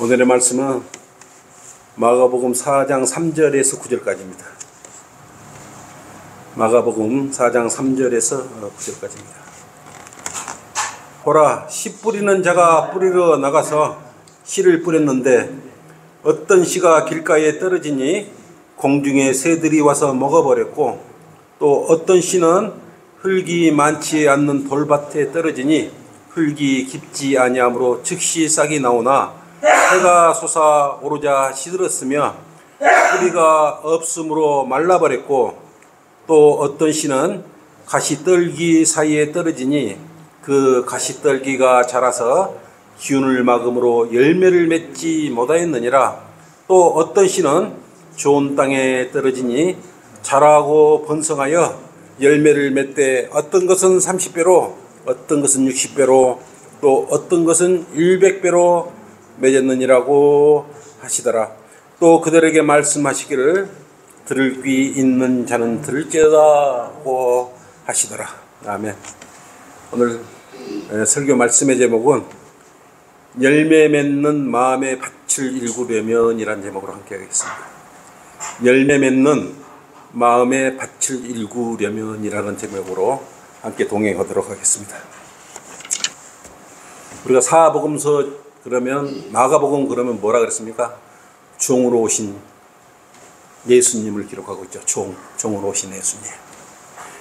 오늘의 말씀은 마가복음 4장 3절에서 9절까지입니다. 마가복음 4장 3절에서 9절까지입니다. 보라, 씨 뿌리는 자가 뿌리러 나가서 씨를 뿌렸는데 어떤 씨가 길가에 떨어지니 공중에 새들이 와서 먹어버렸고, 또 어떤 씨는 흙이 많지 않는 돌밭에 떨어지니 흙이 깊지 아니하므로 즉시 싹이 나오나 해가 솟아오르자 시들었으며 뿌리가 없으므로 말라버렸고, 또 어떤 씨는 가시떨기 사이에 떨어지니 그 가시떨기가 자라서 기운을 막음으로 열매를 맺지 못하였느니라. 또 어떤 씨는 좋은 땅에 떨어지니 자라고 번성하여 열매를 맺되 어떤 것은 30배로 어떤 것은 60배로 또 어떤 것은 100배로 맺었느니라고 하시더라. 또 그들에게 말씀하시기를 들을 귀 있는 자는 들을지어다고 하시더라. 아멘. 오늘 설교 말씀의 제목은 열매 맺는 마음의 밭을 일구려면 이란 제목으로 함께 하겠습니다. 열매 맺는 마음의 밭을 일구려면 이라는 제목으로 함께 동행하도록 하겠습니다. 우리가 사복음서 그러면 마가복음 그러면 뭐라 그랬습니까? 종으로 오신 예수님을 기록하고 있죠. 종으로 오신 예수님.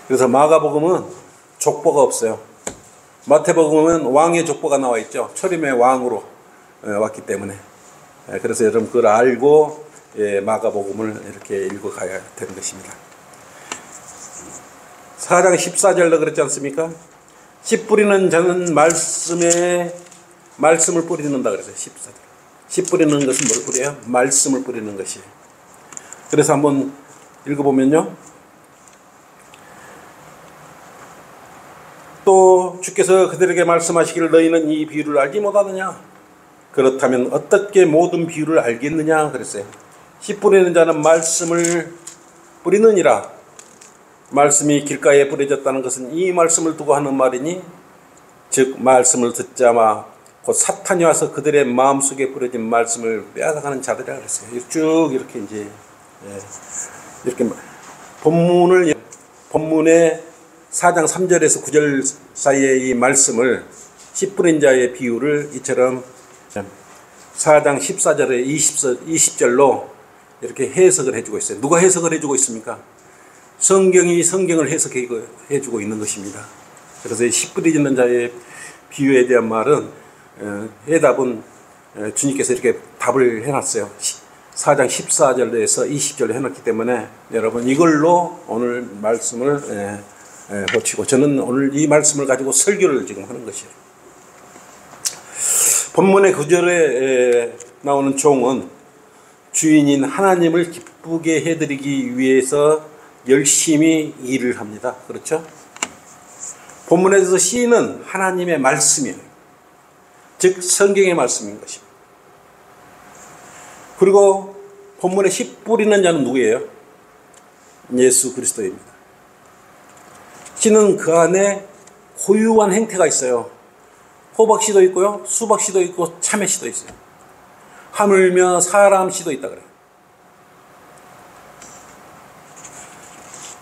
그래서 마가복음은 족보가 없어요. 마태복음은 왕의 족보가 나와 있죠. 초림의 왕으로 왔기 때문에. 그래서 여러분 그걸 알고 마가복음을 이렇게 읽어가야 되는 것입니다. 4장 14절로 그랬지 않습니까? 씨 뿌리는 자는 말씀을 뿌리는다 그래서 14절. 씨 뿌리는 것은 뭘 뿌려요? 말씀을 뿌리는 것이에요. 그래서 한번 읽어보면요. 또 주께서 그들에게 말씀하시기를 너희는 이 비유를 알지 못하느냐? 그렇다면 어떻게 모든 비유를 알겠느냐? 그랬어요. 씨 뿌리는 자는 말씀을 뿌리느니라. 말씀이 길가에 뿌려졌다는 것은 이 말씀을 두고 하는 말이니, 즉 말씀을 듣자마 곧 사탄이 와서 그들의 마음속에 뿌려진 말씀을 빼앗아가는 자들이라 그랬어요. 쭉 이렇게 이제 이렇게 본문의 4장 3절에서 9절 사이의 이 말씀을 씨 뿌린 자의 비유를 이처럼 4장 14절에 20절로 이렇게 해석을 해주고 있어요. 누가 해석을 해주고 있습니까? 성경이 성경을 해석해주고 있는 것입니다. 그래서 씨 뿌리는 자의 비유에 대한 말은 해답은 주님께서 이렇게 답을 해놨어요. 4장 14절에서 20절로 해놨기 때문에 여러분 이걸로 오늘 말씀을 보치고, 저는 오늘 이 말씀을 가지고 설교를 지금 하는 것이에요. 본문의 9절에 나오는 종은 주인인 하나님을 기쁘게 해드리기 위해서 열심히 일을 합니다. 그렇죠? 본문에서 씨는 하나님의 말씀이에요. 즉 성경의 말씀인 것입니다. 그리고 본문에 씨 뿌리는 자는 누구예요? 예수 그리스도입니다. 씨는 그 안에 고유한 행태가 있어요. 호박씨도 있고요, 수박씨도 있고 참외씨도 있어요. 하물며 사람씨도 있다 그래요.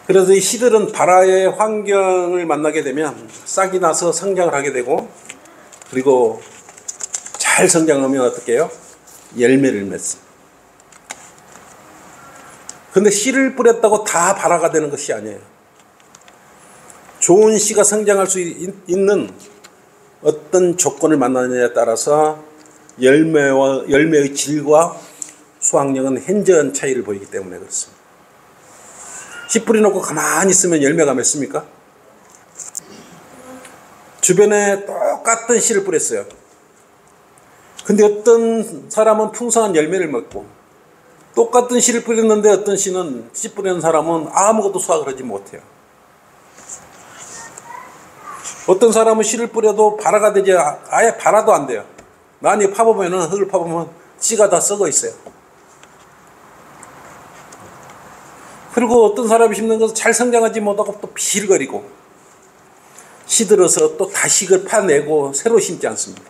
그래서 이 씨들은 바라의 환경을 만나게 되면 싹이 나서 성장을 하게 되고, 그리고 잘 성장하면 어떻게 해요? 열매를 맺습니다. 근데 씨를 뿌렸다고 다 바라가 되는 것이 아니에요. 좋은 씨가 성장할 수 있는 어떤 조건을 만나느냐에 따라서 열매의 질과 수확력은 현저한 차이를 보이기 때문에 그렇습니다. 씨 뿌려놓고 가만히 있으면 열매가 맺습니까? 주변에 똑같은 씨를 뿌렸어요. 근데 어떤 사람은 풍성한 열매를 맺고, 똑같은 씨를 뿌렸는데 어떤 씨는 씨 뿌리는 사람은 아무것도 수확을 하지 못해요. 어떤 사람은 씨를 뿌려도 발화가 되지, 아예 발화도 안 돼요. 많이 파보면, 흙을 파보면 씨가 다 썩어 있어요. 그리고 어떤 사람이 심는 것은 잘 성장하지 못하고 또 비실거리고, 시들어서 또 다시 그걸 파내고 새로 심지 않습니다.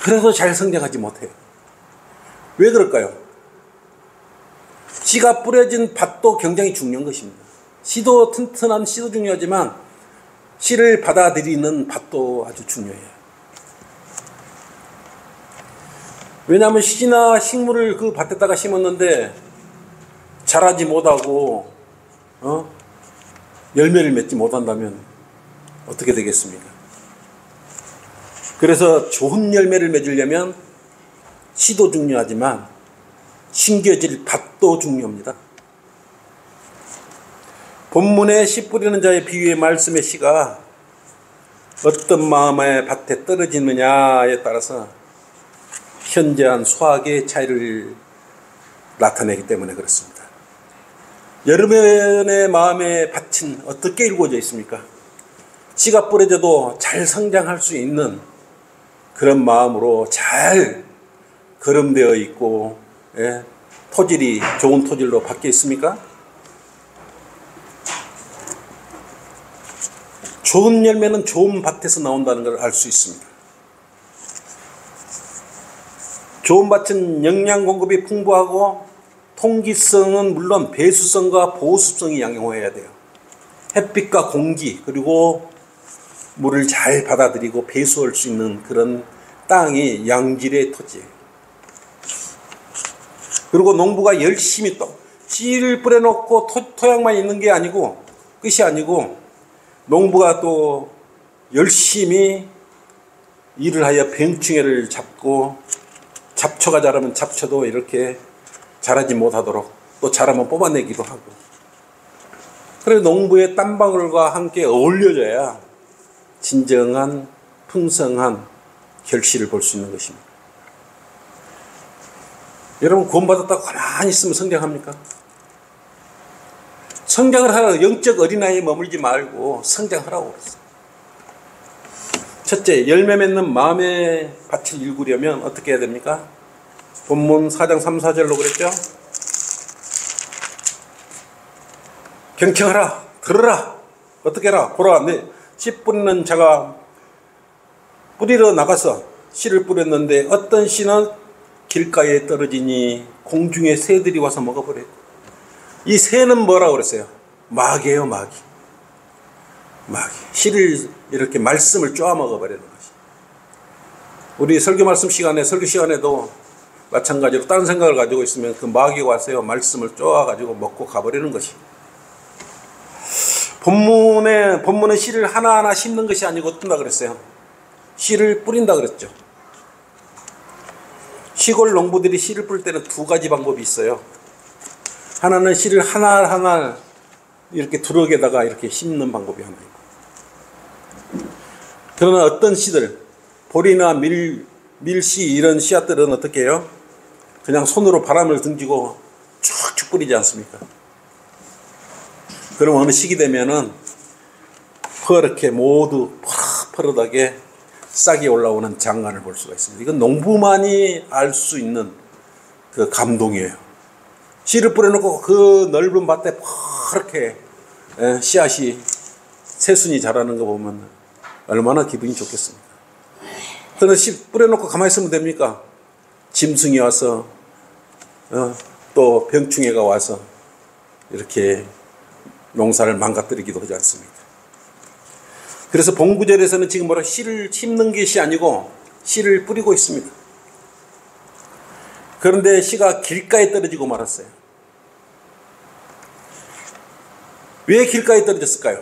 그래도 잘 성장하지 못해요. 왜 그럴까요? 씨가 뿌려진 밭도 굉장히 중요한 것입니다. 씨도 튼튼한 씨도 중요하지만 씨를 받아들이는 밭도 아주 중요해요. 왜냐하면 씨나 식물을 그 밭에다가 심었는데 자라지 못하고 열매를 맺지 못한다면 어떻게 되겠습니까? 그래서 좋은 열매를 맺으려면 씨도 중요하지만 심겨질 밭도 중요합니다. 본문의 씨 뿌리는 자의 비유의 말씀의 씨가 어떤 마음의 밭에 떨어지느냐에 따라서 현저한 수확의 차이를 나타내기 때문에 그렇습니다. 여러분의 마음의 밭은 어떻게 이루어져 있습니까? 씨가 뿌려져도 잘 성장할 수 있는 그런 마음으로 잘 거름되어 있고 토질이 좋은 토질로 바뀌어 있습니까? 좋은 열매는 좋은 밭에서 나온다는 걸 알 수 있습니다. 좋은 밭은 영양 공급이 풍부하고 통기성은 물론 배수성과 보수성이 양호해야 돼요. 햇빛과 공기 그리고 물을 잘 받아들이고 배수할 수 있는 그런 땅이 양질의 토지예요. 그리고 농부가 열심히 또 씨를 뿌려놓고 토양만 있는 게 아니고 끝이 아니고 농부가 또 열심히 일을 하여 병충해를 잡고 잡초가 자라면 잡초도 이렇게 자라지 못하도록 또 자라면 뽑아내기도 하고 그래서 농부의 땀방울과 함께 어울려져야 진정한 풍성한 결실을 볼 수 있는 것입니다. 여러분 구원받았다고 가만히 있으면 성장합니까? 성장을 하라. 영적 어린아이에 머물지 말고 성장하라고 그랬어요. 첫째, 열매 맺는 마음의 밭을 일구려면 어떻게 해야 됩니까? 본문 4장 3, 4절로 그랬죠? 경청하라. 들으라. 어떻게 해라. 보라. 씨 뿌리는 자가 뿌리러 나가서 씨를 뿌렸는데 어떤 씨는 길가에 떨어지니 공중에 새들이 와서 먹어버렸고 이 새는 뭐라고 그랬어요? 마귀예요. 마귀. 씨를 이렇게 말씀을 쪼아 먹어버리는 것이. 우리 설교 말씀 시간에 설교 시간에도 마찬가지로 다른 생각을 가지고 있으면 그 마귀가 와서요 말씀을 쪼아 가지고 먹고 가버리는 것이. 본문에 씨를 하나하나 심는 것이 아니고 어떤다 그랬어요? 씨를 뿌린다 그랬죠. 시골 농부들이 씨를 뿌릴 때는 두 가지 방법이 있어요. 하나는 씨를 하나하나 이렇게 두럭에다가 이렇게 심는 방법이 하나 있고, 그러나 어떤 씨들, 보리나 밀씨 이런 씨앗들은 어떻게 해요? 그냥 손으로 바람을 등지고 쭉쭉 뿌리지 않습니까? 그럼 어느 시기 되면은 퍼렇게 모두 퍼릇하게 싹이 올라오는 장관을 볼 수가 있습니다. 이건 농부만이 알 수 있는 그 감동이에요. 씨를 뿌려놓고 그 넓은 밭에 퍼렇게 씨앗이 새순이 자라는 거 보면 얼마나 기분이 좋겠습니까? 그러나 씨 뿌려놓고 가만히 있으면 됩니까? 짐승이 와서 또 병충해가 와서 이렇게 농사를 망가뜨리기도 하지 않습니까? 그래서 본구절에서는 지금 뭐라 씨를 심는 것이 아니고 씨를 뿌리고 있습니다. 그런데 씨가 길가에 떨어지고 말았어요. 왜 길가에 떨어졌을까요?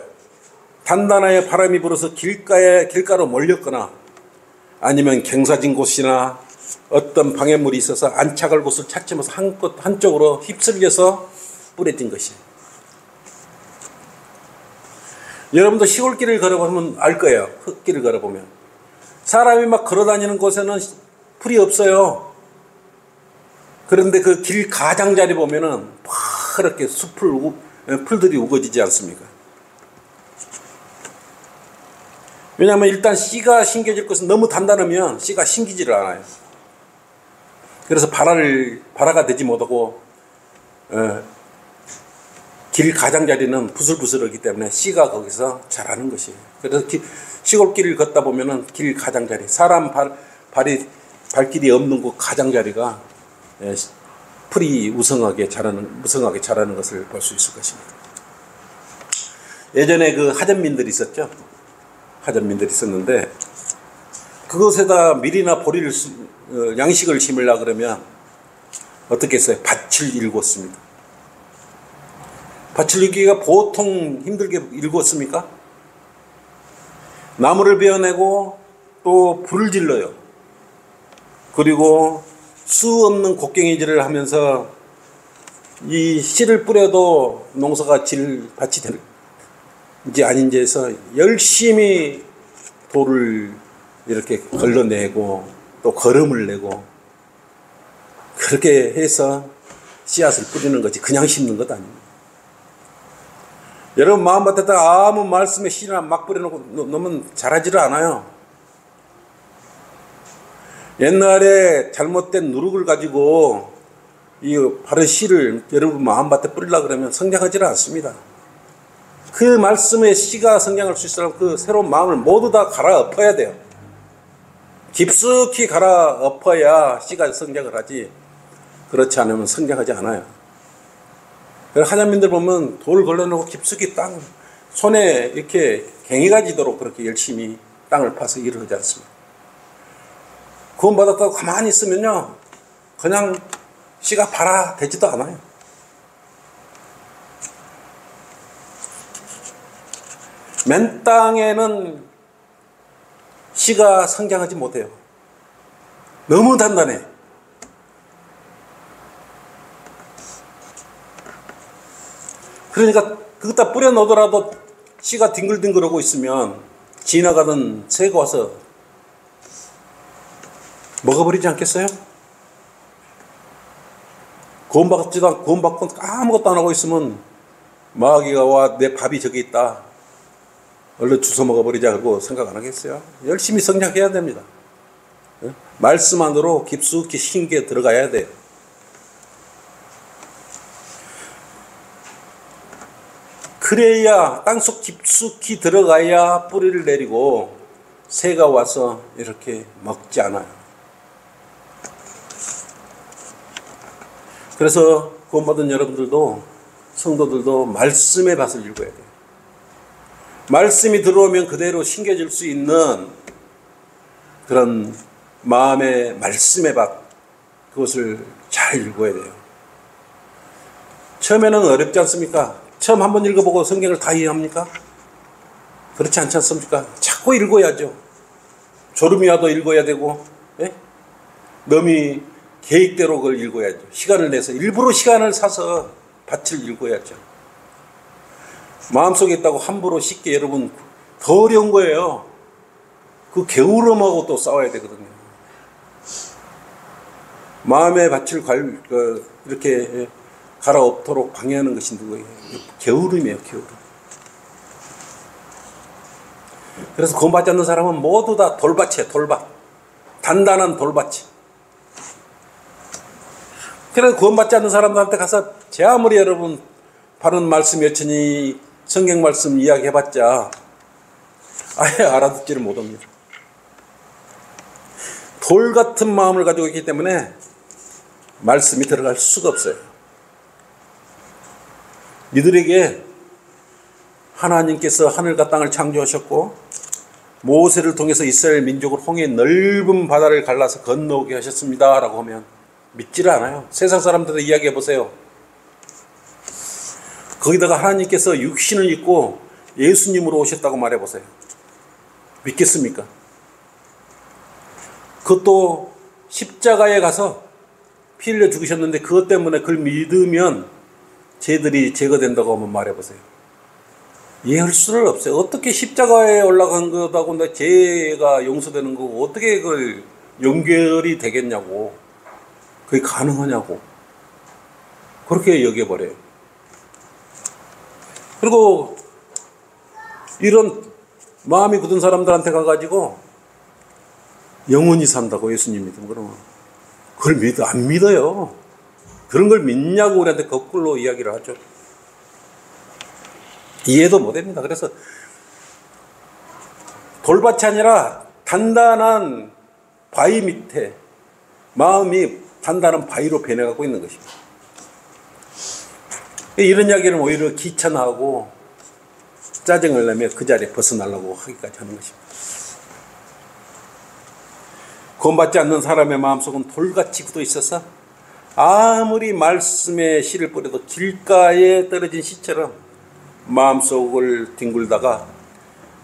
단단하게 바람이 불어서 길가로 몰렸거나 아니면 경사진 곳이나 어떤 방해물이 있어서 안착할 곳을 찾으면서 한쪽으로 휩쓸려서 뿌려진 것이에요. 여러분도 시골길을 걸어보면 알 거예요. 흙길을 걸어보면 사람이 막 걸어다니는 곳에는 풀이 없어요. 그런데 그 길 가장자리 보면은 파랗게 풀들이 우거지지 않습니까? 왜냐하면 일단 씨가 심겨질 것은 너무 단단하면 씨가 심기지를 않아요. 그래서 발화가 되지 못하고 길 가장자리는 부슬부슬하기 때문에 씨가 거기서 자라는 것이에요. 그래서 시골길을 걷다 보면은 길 가장자리, 사람 발이 발길이 없는 곳 가장자리가 풀이 무성하게 자라는 것을 볼 수 있을 것입니다. 예전에 그 하전민들이 있었죠. 하전민들이 있었는데 그것에다 밀이나 보리를 양식을 심으려 그러면 어떻게 했어요? 밭을 일궜습니다. 밭을 일기가 보통 힘들게 일궜습니까? 나무를 베어내고 또 불을 질러요. 그리고 수 없는 곡괭이질을 하면서 이 씨를 뿌려도 농사가 밭이 될지 아닌지 해서 열심히 돌을 이렇게 걸러내고 또 거름을 내고 그렇게 해서 씨앗을 뿌리는 거지 그냥 심는 것 아닙니다. 여러분 마음밭에다가 아무 말씀에 씨나 막 뿌려놓고 놓으면 자라지를 않아요. 옛날에 잘못된 누룩을 가지고 이 바른 씨를 여러분 마음밭에 뿌리려고 그러면 성장하지는 않습니다. 그 말씀의 씨가 성장할 수 있으려면 그 새로운 마음을 모두 다 갈아엎어야 돼요. 깊숙이 갈아엎어야 씨가 성장을 하지 그렇지 않으면 성장하지 않아요. 하자민들 보면 돌을 걸러놓고 깊숙이 땅 손에 이렇게 갱이가 지도록 그렇게 열심히 땅을 파서 일을 하지 않습니다. 구원받았다고 가만히 있으면요 그냥 씨가 발화되지도 않아요. 맨 땅에는 씨가 성장하지 못해요. 너무 단단해. 그러니까 그것다 뿌려 놓더라도 씨가 뒹글뒹글하고 있으면 지나가던 새가 와서 먹어버리지 않겠어요? 구원받지도 않고 구원받고 아무것도 안 하고 있으면 마귀가 와 내 밥이 저기 있다. 얼른 주워 먹어버리자 그러고 생각 안 하겠어요? 열심히 성장해야 됩니다. 말씀 안으로 깊숙이 신기에 들어가야 돼요. 그래야 땅속 깊숙이 들어가야 뿌리를 내리고 새가 와서 이렇게 먹지 않아요. 그래서 구원받은 여러분들도 성도들도 말씀의 밭을 읽어야 돼요. 말씀이 들어오면 그대로 심겨질 수 있는 그런 마음의 말씀의 밭 그것을 잘 읽어야 돼요. 처음에는 어렵지 않습니까? 처음 한번 읽어보고 성경을 다 이해합니까? 그렇지 않지 않습니까? 자꾸 읽어야죠. 졸음이 와도 읽어야 되고 너무 계획대로 그걸 읽어야죠. 시간을 내서 일부러 시간을 사서 밭을 읽어야죠. 마음속에 있다고 함부로 쉽게 여러분 더 어려운 거예요. 그 게으름하고 또 싸워야 되거든요. 마음의 밭을 이렇게 갈아엎도록 방해하는 것이 누구예요? 게으름이에요. 게으름. 그래서 구원받지 않는 사람은 모두 다 돌밭이에요. 돌밭. 단단한 돌밭이. 그래서 구원받지 않는 사람들한테 가서 제 아무리 여러분 바른 말씀 여천히 성경 말씀 이야기해봤자 아예 알아듣지를 못합니다. 돌 같은 마음을 가지고 있기 때문에 말씀이 들어갈 수가 없어요. 이들에게 하나님께서 하늘과 땅을 창조하셨고 모세를 통해서 이스라엘 민족을 홍해 넓은 바다를 갈라서 건너오게 하셨습니다 라고 하면 믿지를 않아요. 세상 사람들도 이야기해 보세요. 거기다가 하나님께서 육신을 입고 예수님으로 오셨다고 말해 보세요. 믿겠습니까? 그것도 십자가에 가서 피 흘려 죽으셨는데 그것 때문에 그걸 믿으면 죄들이 제거된다고 한번 말해 보세요. 이해할 수는 없어요. 어떻게 십자가에 올라간 것하고 내 죄가 용서되는 거고 어떻게 그걸 연결이 되겠냐고. 그게 가능하냐고. 그렇게 여겨버려요. 그리고 이런 마음이 굳은 사람들한테 가가지고 영원히 산다고 예수님 믿으면 그러면 그걸 안 믿어요. 그런 걸 믿냐고 우리한테 거꾸로 이야기를 하죠. 이해도 못합니다. 그래서 돌밭이 아니라 단단한 바위 밑에 마음이 단단한 바위로 변해가고 있는 것입니다. 이런 이야기는 오히려 귀찮아하고 짜증을 내며 그 자리에 벗어나려고 하기까지 하는 것입니다. 구원받지 않는 사람의 마음속은 돌같이 굳어 있어서 아무리 말씀에 씨를 뿌려도 길가에 떨어진 씨처럼 마음속을 뒹굴다가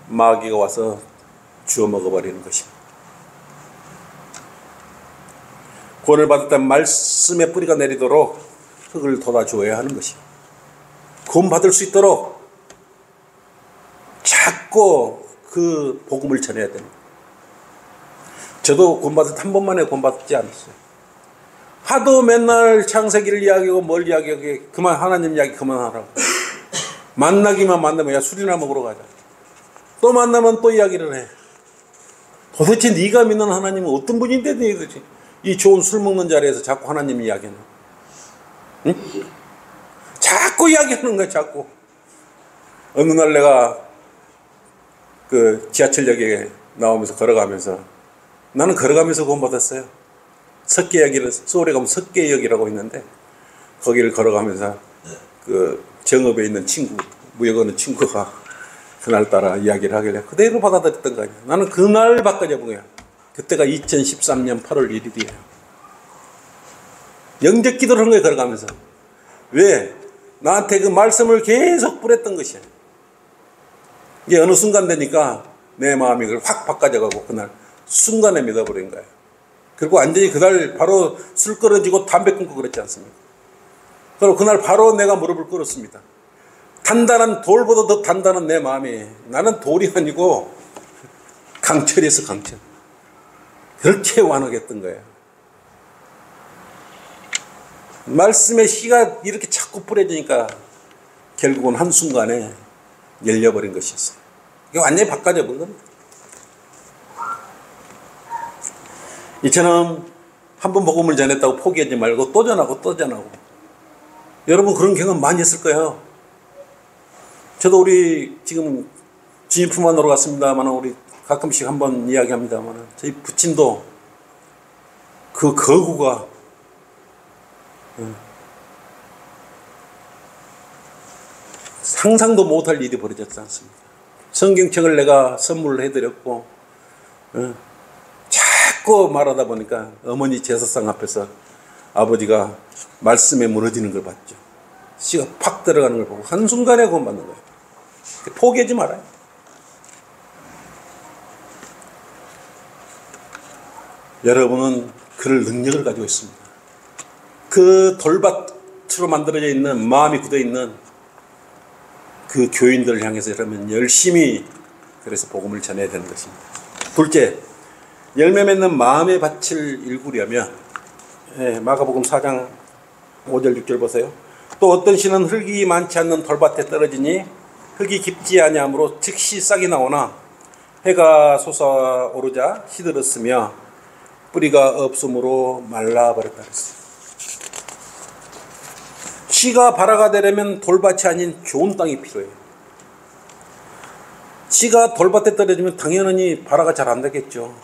마귀가 와서 주워 먹어버리는 것입니다. 구원을 받았다면 말씀의 뿌리가 내리도록 흙을 돋아주어야 하는 것입니다. 구원받을 수 있도록 자꾸 그 복음을 전해야 됩니다. 저도 구원받을 때 한 번만에 구원받지 않았어요. 하도 맨날 창세기를 이야기하고 뭘 이야기하고 그만 하나님 이야기 그만하라고. 만나기만 만나면 야 술이나 먹으러 가자. 또 만나면 또 이야기를 해. 도대체 네가 믿는 하나님은 어떤 분인데 너희들이 이 좋은 술 먹는 자리에서 자꾸 하나님 이야기하는 응? 자꾸 이야기하는 거야 자꾸. 어느 날 내가 그 지하철역에 나오면서 걸어가면서 나는 걸어가면서 구원받았어요. 석계역을 서울에 가면 석계역이라고 있는데 거기를 걸어가면서 그 정읍에 있는 친구 무역하는 친구가 그날따라 이야기를 하길래 그대로 받아들였던 거예요. 나는 그날 바꿔잡은 거야. 그때가 2013년 8월 1일이에요. 영접 기도를 한 거예요. 걸어가면서. 왜? 나한테 그 말씀을 계속 뿌렸던 것이에요. 이게 어느 순간 되니까 내 마음이 그걸 확 바꿔져가고 그날 순간에 믿어버린 거예요. 그리고 완전히 그날 바로 술 끊어지고 담배 끊고 그랬지 않습니까? 그리고 그날 바로 내가 무릎을 꿇었습니다. 단단한 돌보다 더 단단한 내 마음이 나는 돌이 아니고 강철이었어 강철. 그렇게 완악했던 거예요. 말씀의 씨가 이렇게 자꾸 뿌려지니까 결국은 한순간에 열려버린 것이었어요. 이게 완전히 바꿔져 본 겁니다. 이처럼 한 번 복음을 전했다고 포기하지 말고 또 전하고 또 전하고. 여러분 그런 경험 많이 했을 거예요. 저도 우리 지금 주님 품 안으로 갔습니다만 우리 가끔씩 한번 이야기합니다만 저희 부친도 그 거구가 상상도 못할 일이 벌어졌지 않습니까? 성경책을 내가 선물을 해드렸고 자꾸 말하다 보니까 어머니 제사상 앞에서 아버지가 말씀에 무너지는 걸 봤죠. 씨가 팍 들어가는 걸 보고 한순간에 구원받는 거예요. 포기하지 말아요. 여러분은 그럴 능력을 가지고 있습니다. 그 돌밭으로 만들어져 있는 마음이 굳어있는 그 교인들을 향해서 여러분 열심히 그래서 복음을 전해야 되는 것입니다. 둘째, 열매 맺는 마음의 밭을 일구려면 마가복음 4장 5절 6절 보세요. 또 어떤 씨는 흙이 많지 않는 돌밭에 떨어지니 흙이 깊지 아니하므로 즉시 싹이 나오나 해가 솟아오르자 시들었으며 뿌리가 없으므로 말라버렸다 그랬어요. 씨가 발화가 되려면 돌밭이 아닌 좋은 땅이 필요해요. 씨가 돌밭에 떨어지면 당연히 발화가 잘 안 되겠죠.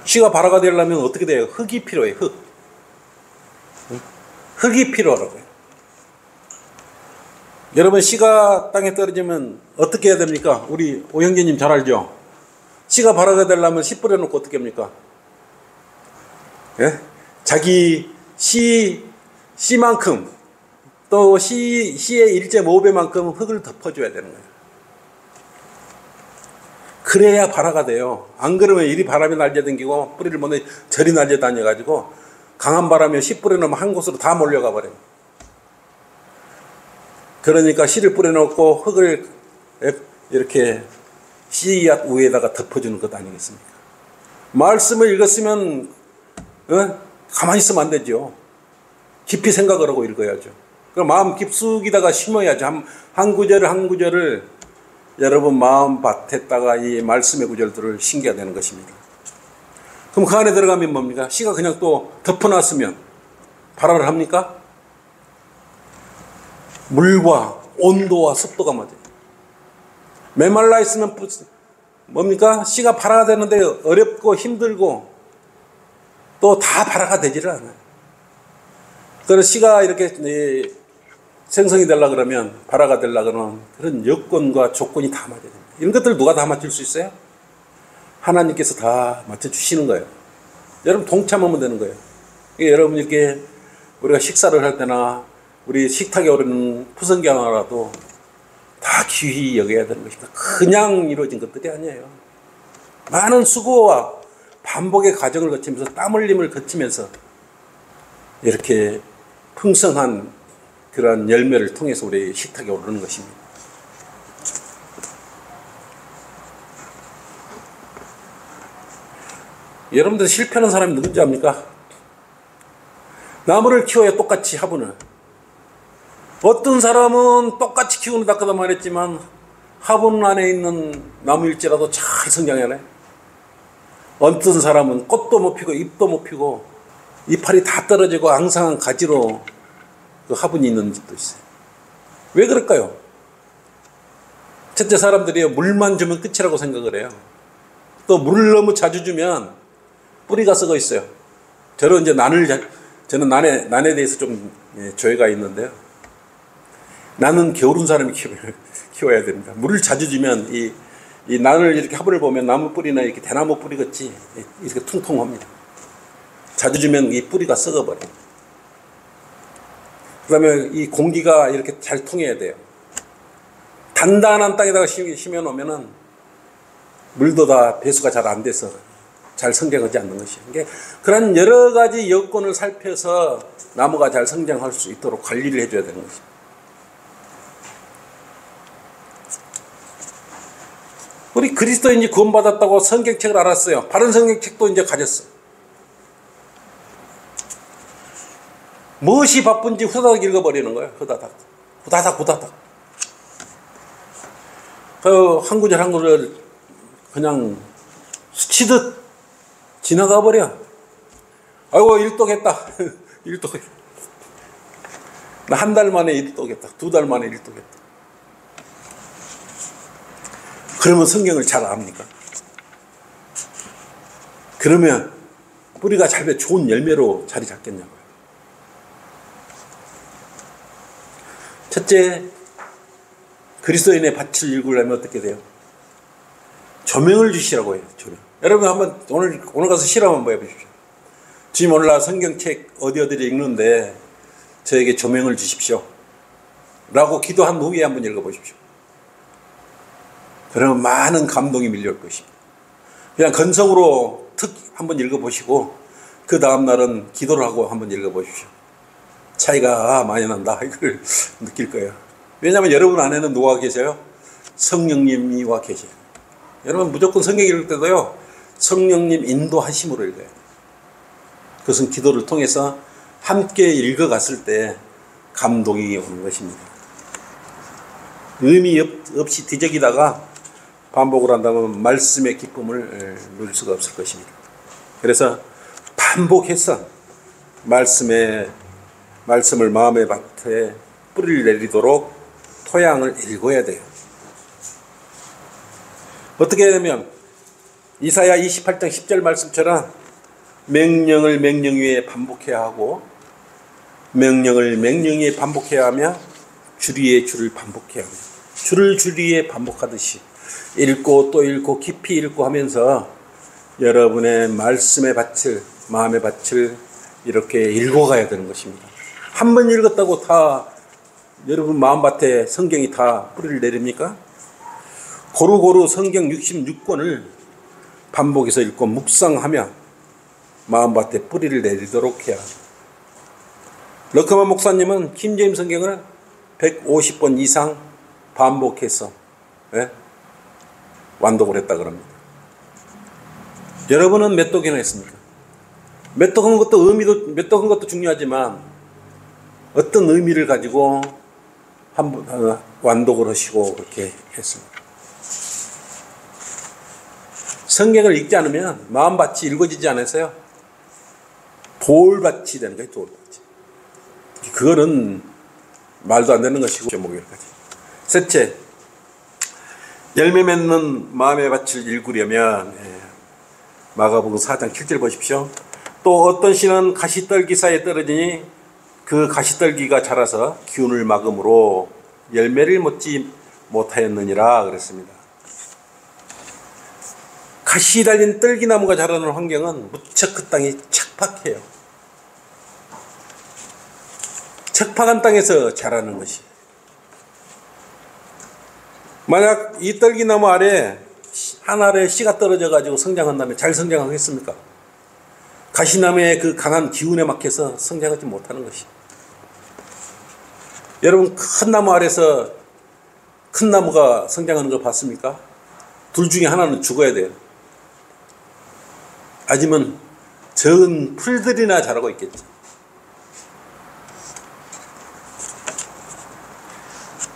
씨가 발화가 되려면 어떻게 돼요? 흙이 필요해요. 흙이 필요하라고요. 여러분 씨가 땅에 떨어지면 어떻게 해야 됩니까? 우리 오형제님 잘 알죠? 씨가 발화가 되려면 씨 뿌려놓고 어떻게 합니까? 예? 자기 씨만큼 또 씨의 1.5배만큼 흙을 덮어줘야 되는 거예요. 그래야 발화가 돼요. 안 그러면 이리 바람이 날려다니고 뿌리를 못 내 저리 날려다녀가지고 강한 바람에 씨 뿌려놓으면 한 곳으로 다 몰려가 버려요. 그러니까 씨를 뿌려놓고 흙을 이렇게 씨앗 위에다가 덮어주는 것 아니겠습니까? 말씀을 읽었으면 가만히 있으면 안 되죠. 깊이 생각을 하고 읽어야죠. 그럼 마음 깊숙이다가 심어야죠. 한 구절을 한 구절을 여러분 마음밭에다가 이 말씀의 구절들을 심겨야 되는 것입니다. 그럼 그 안에 들어가면 뭡니까? 씨가 그냥 또 덮어놨으면 발화를 합니까? 물과 온도와 습도가 맞아요. 메말라 있으면 뭡니까? 씨가 발화가 되는데 어렵고 힘들고 또 다 발화가 되지를 않아요. 그래서 씨가 이렇게 생성이 되려 그러면, 발화가 되려 그러면 그런 여건과 조건이 다 맞아야 됩니다. 이런 것들 누가 다 맞출 수 있어요? 하나님께서 다 맞춰주시는 거예요. 여러분 동참하면 되는 거예요. 여러분 이렇게 우리가 식사를 할 때나 우리 식탁에 오르는 푸성기 하나라도 다 귀히 여겨야 되는 것입니다. 그냥 이루어진 것들이 아니에요. 많은 수고와 반복의 과정을 거치면서 땀 흘림을 거치면서 이렇게 풍성한 그러한 열매를 통해서 우리 식탁에 오르는 것입니다. 여러분들 실패하는 사람이 누군지 압니까? 나무를 키워야 똑같이 화분을. 어떤 사람은 똑같이 키우는다 그다 말했지만 화분 안에 있는 나무일지라도 잘 성장하네. 어떤 사람은 꽃도 못 피고 잎도 못 피고 이파리 다 떨어지고 앙상한 가지로 그 화분이 있는 집도 있어요. 왜 그럴까요? 첫째, 사람들이 물만 주면 끝이라고 생각을 해요. 또 물을 너무 자주 주면 뿌리가 썩어 있어요. 저는 난에 대해서 좀 조예가 있는데요. 나는 게으른 사람이 키워야 됩니다. 물을 자주 주면 이 난을 이렇게 화분을 보면 나무 뿌리나 이렇게 대나무 뿌리 같이 이렇게 퉁퉁합니다. 자주 주면 이 뿌리가 썩어버려요. 그 다음에 이 공기가 이렇게 잘 통해야 돼요. 단단한 땅에다가 심어놓으면은 물도 다 배수가 잘 안 돼서 잘 성장하지 않는 것이에요. 그러니까 그런 여러 가지 여건을 살펴서 나무가 잘 성장할 수 있도록 관리를 해줘야 되는 것이죠. 우리 그리스도인이 구원받았다고 성경책을 알았어요. 바른 성경책도 이제 가졌어요. 무엇이 바쁜지 후다닥 읽어버리는 거예요. 후다닥. 그 한 구절 한 구절 그냥 스치듯 지나가 버려. 아이고 일독했다. 일독했다. 나 한 달 만에 일독했다. 2달 만에 일독했다. 그러면 성경을 잘 압니까? 그러면 뿌리가 잘 배 좋은 열매로 자리 잡겠냐고요. 첫째, 그리스도인의 밭을 일구려면 어떻게 돼요? 조명을 주시라고 해요. 조명. 여러분 한번 오늘 가서 실험 한번 해보십시오. 주님, 오늘 나 성경책 어디 읽는데 저에게 조명을 주십시오 라고 기도한 후에 한번 읽어보십시오. 그러면 많은 감동이 밀려올 것입니다. 그냥 건성으로 한번 읽어보시고 그 다음날은 기도를 하고 한번 읽어보십시오. 차이가 많이 난다 이걸 느낄 거예요. 왜냐하면 여러분 안에는 누가 계세요? 성령님이 와 계세요. 여러분 무조건 성경 읽을 때도요, 성령님 인도하심으로 읽어야 돼요. 그것은 기도를 통해서 함께 읽어갔을 때 감동이 오는 것입니다. 의미 없이 뒤적이다가 반복을 한다면 말씀의 기쁨을 누릴 수가 없을 것입니다. 그래서 반복해서 말씀을 마음의 밭에 뿌리를 내리도록 토양을 읽어야 돼요. 어떻게 되면 이사야 28장 10절 말씀처럼 명령을 명령 위에 반복해야 하고 명령을 명령 위에 반복해야 하며 줄 위에 줄을 반복해야 합니다. 줄을 줄 위에 반복하듯이 읽고 또 읽고 깊이 읽고 하면서 여러분의 말씀의 밭을, 마음의 밭을 이렇게 읽어가야 되는 것입니다. 한 번 읽었다고 다 여러분 마음밭에 성경이 다 뿌리를 내립니까? 고루고루 성경 66권을 반복해서 읽고 묵상하며 마음밭에 뿌리를 내리도록 해야 합니다. 러커만 목사님은 킹제임스 성경을 150번 이상 반복해서 완독을 했다 그럽니다. 여러분은 몇 독이나 했습니까? 몇 독한 것도 중요하지만 어떤 의미를 가지고 완독을 하시고 그렇게 했습니다. 성경을 읽지 않으면 마음밭이 읽어지지 않아서요, 돌밭이 되는 거예요. 돌밭이. 그거는 말도 안 되는 것이고 목요일까지. 셋째, 열매 맺는 마음의 밭을 읽으려면 마가복음 4장 7절 보십시오. 또 어떤 씨는 가시떨기 사이에 떨어지니 그 가시떨기가 자라서 기운을 막음으로 열매를 맺지 못하였느니라 그랬습니다. 가시 달린 떨기나무가 자라는 환경은 무척 그 땅이 척박해요. 척박한 땅에서 자라는 것이. 만약 이 떨기나무 아래 한 알에 씨가 떨어져 가지고 성장한다면 잘 성장하겠습니까? 가시나무의 그 강한 기운에 막혀서 성장하지 못하는 것이. 여러분, 큰 나무 아래서 큰 나무가 성장하는 걸 봤습니까? 둘 중에 하나는 죽어야 돼요. 아니면 적은 풀들이나 자라고 있겠죠.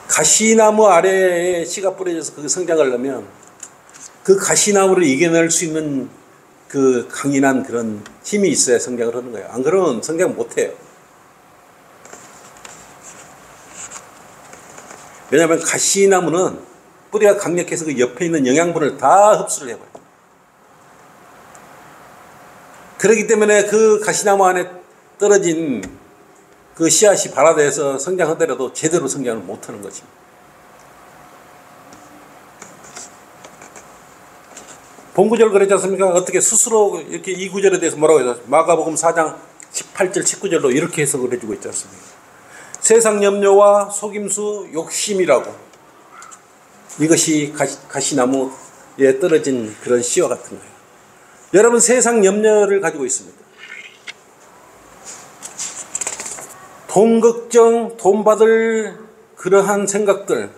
가시나무 아래에 씨가 뿌려져서 그 성장하려면 그 가시나무를 이겨낼 수 있는 그 강인한 그런 힘이 있어야 성장을 하는 거예요. 안 그러면 성장 못해요. 왜냐하면 가시나무는 뿌리가 강력해서 그 옆에 있는 영양분을 다 흡수를 해버려요. 그렇기 때문에 그 가시나무 안에 떨어진 그 씨앗이 발화돼서 성장하더라도 제대로 성장을 못하는 것입니다. 본구절 그랬지 않습니까? 어떻게 스스로 이렇게 이 구절에 대해서 뭐라고 해서 마가복음 4장 18절 19절로 이렇게 해석을 해주고 있지 않습니까? 세상 염려와 속임수 욕심이라고. 이것이 가시나무에 떨어진 그런 씨와 같은 거예요. 여러분, 세상 염려를 가지고 있습니다. 돈 걱정, 돈 받을 그러한 생각들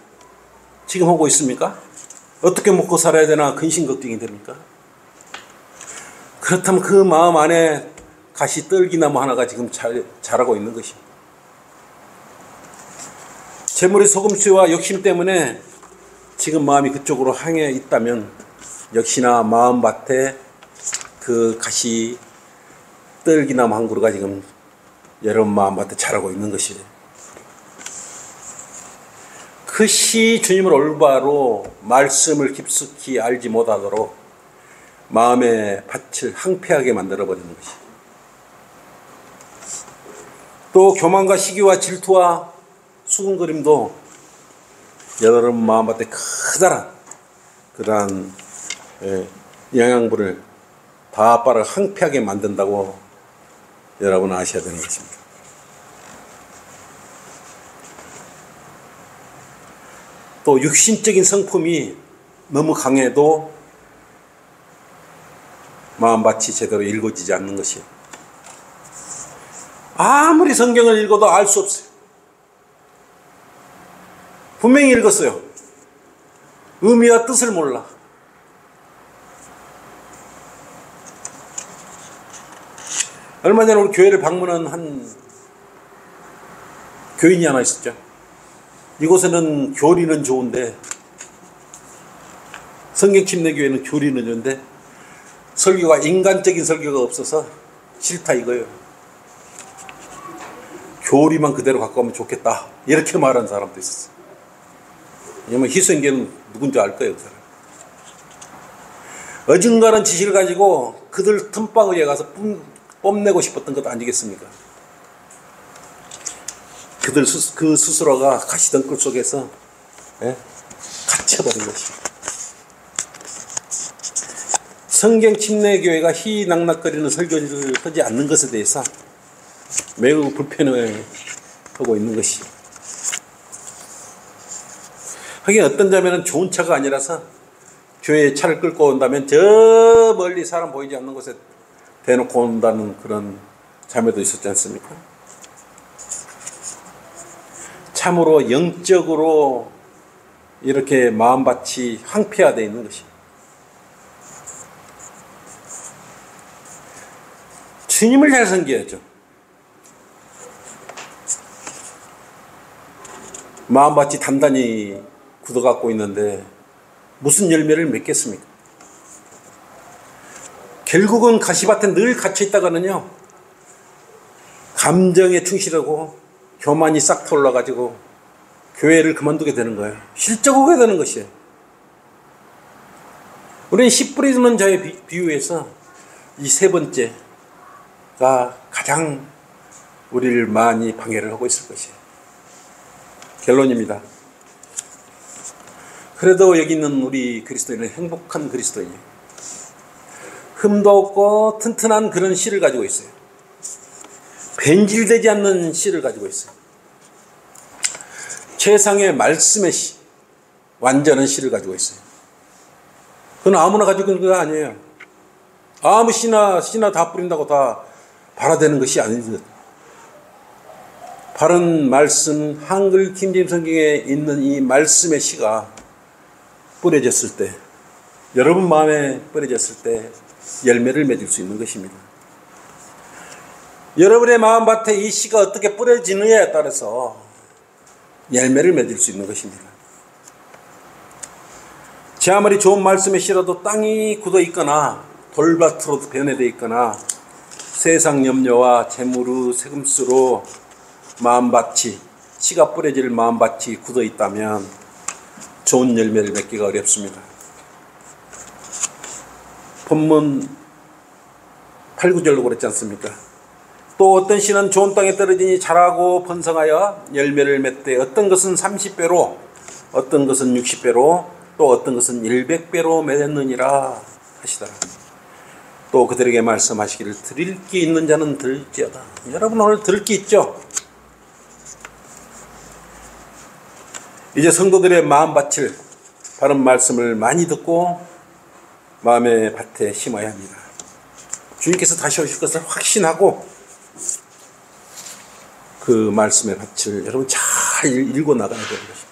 지금 하고 있습니까? 어떻게 먹고 살아야 되나 근심 걱정이 됩니까? 그렇다면 그 마음 안에 가시떨기나무 하나가 지금 자라고 있는 것입니다. 재물의 속임수와 욕심 때문에 지금 마음이 그쪽으로 향해 있다면 역시나 마음밭에 그 가시떨기나무 한 그루가 지금 여러분 마음밭에 자라고 있는 것이에요. 그것이 주님을 올바로 말씀을 깊숙이 알지 못하도록 마음의 밭을 황폐하게 만들어버리는 것이에요. 또 교만과 시기와 질투와 수군거림도 여러분 마음밭에 커다란 그러한 영양분을 다 빨아 황폐하게 만든다고 여러분 아셔야 되는 것입니다. 또 육신적인 성품이 너무 강해도 마음밭이 제대로 읽어지지 않는 것이에요. 아무리 성경을 읽어도 알 수 없어요. 분명히 읽었어요. 의미와 뜻을 몰라. 얼마 전에 우리 교회를 방문한 한 교인이 하나 있었죠. 이곳에는 교리는 좋은데, 성경침례교회는 교리는 좋은데 설교가 인간적인 설교가 없어서 싫다 이거예요. 교리만 그대로 갖고 가면 좋겠다 이렇게 말하는 사람도 있었어요. 왜냐면 희생교는 누군지 알 거예요. 그 사람. 어중간한 지식을 가지고 그들 틈바구니에 가서 뽐내고 싶었던 것 아니겠습니까? 그들 그 스스로가 가시덩굴 속에서 갇혀버린 것입니다. 성경 침례교회가 희낙낙거리는 설교를 하지 않는 것에 대해서 매우 불편해하고 있는 것이. 하긴 어떤 자매는 좋은 차가 아니라서 교회에 차를 끌고 온다면 저 멀리 사람 보이지 않는 곳에 대놓고 온다는 그런 자매도 있었지 않습니까? 참으로 영적으로 이렇게 마음밭이 황폐화되어 있는 것이. 주님을 잘 섬겨야죠. 마음밭이 단단히 굳어갖고 있는데 무슨 열매를 맺겠습니까? 결국은 가시밭에 늘 갇혀있다가는요, 감정에 충실하고 교만이 싹 올라가지고 교회를 그만두게 되는 거예요. 실적 오게 되는 것이에요. 우리는 씨 뿌리는 자의 비유에서 이 세 번째, 가장 우리를 많이 방해를 하고 있을 것이에요. 결론입니다. 그래도 여기 있는 우리 그리스도인은 행복한 그리스도인이에요. 흠도 없고 튼튼한 그런 씨를 가지고 있어요. 변질되지 않는 씨를 가지고 있어요. 최상의 말씀의 씨, 완전한 씨를 가지고 있어요. 그건 아무나 가지고 있는 거 아니에요. 아무 씨나 다 뿌린다고 다 발화되는 것이 아니거든요. 바른 말씀, 한글 김제임 성경에 있는 이 말씀의 씨가 뿌려졌을 때, 여러분 마음에 뿌려졌을 때 열매를 맺을 수 있는 것입니다. 여러분의 마음밭에 이 씨가 어떻게 뿌려지느냐에 따라서 열매를 맺을 수 있는 것입니다. 제 아무리 좋은 말씀의 씨라도 땅이 굳어 있거나 돌밭으로 변해되어 있거나 세상 염려와 재물의 세금수로 마음밭이, 씨가 뿌려질 마음밭이 굳어 있다면 좋은 열매를 맺기가 어렵습니다. 본문 8, 9절로 그랬지 않습니까? 또 어떤 씨는 좋은 땅에 떨어지니 자라고 번성하여 열매를 맺되 어떤 것은 30배로 어떤 것은 60배로 또 어떤 것은 100배로 맺었느니라 하시더라. 또 그들에게 말씀하시기를 드릴 게 있는 자는 들을지어다. 여러분 오늘 들을 게 있죠? 이제 성도들의 마음밭을 바른 말씀을 많이 듣고 마음의 밭에 심어야 합니다. 주님께서 다시 오실 것을 확신하고 그 말씀의 밭을 여러분 잘 읽어 나가야 되는 것입니다.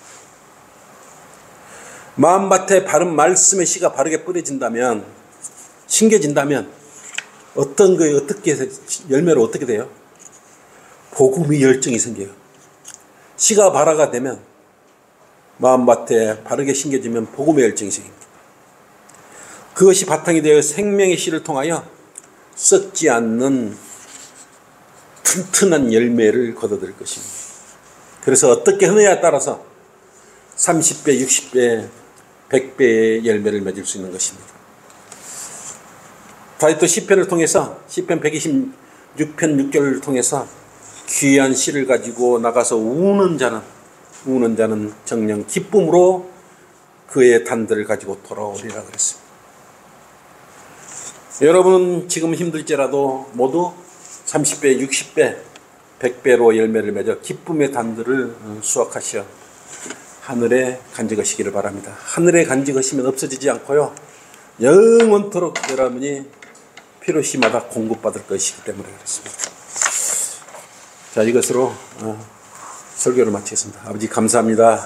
마음밭에 바른 말씀의 씨가 바르게 뿌려진다면, 심겨진다면 어떤 거에 어떻게 열매로 어떻게 돼요? 복음의 열정이 생겨요. 씨가 발화가 되면 마음밭에 바르게 심겨지면 복음의 열정이 생깁니다. 그것이 바탕이 되어 생명의 씨를 통하여 썩지 않는 튼튼한 열매를 거둬들 것입니다. 그래서 어떻게 하느냐에 따라서 30배, 60배, 100배의 열매를 맺을 수 있는 것입니다. 다윗도 시편을 통해서, 시편 126편 6절을 통해서 귀한 씨를 가지고 나가서 우는 자는 정녕 기쁨으로 그의 단들을 가지고 돌아오리라 그랬습니다. 여러분은 지금 힘들지라도 모두 30배, 60배, 100배로 열매를 맺어 기쁨의 단들을 수확하시어 하늘에 간직하시기를 바랍니다. 하늘에 간직하시면 없어지지 않고요, 영원토록 여러분이 필요시마다 공급받을 것이기 때문에 그렇습니다. 자, 이것으로 설교를 마치겠습니다. 아버지 감사합니다.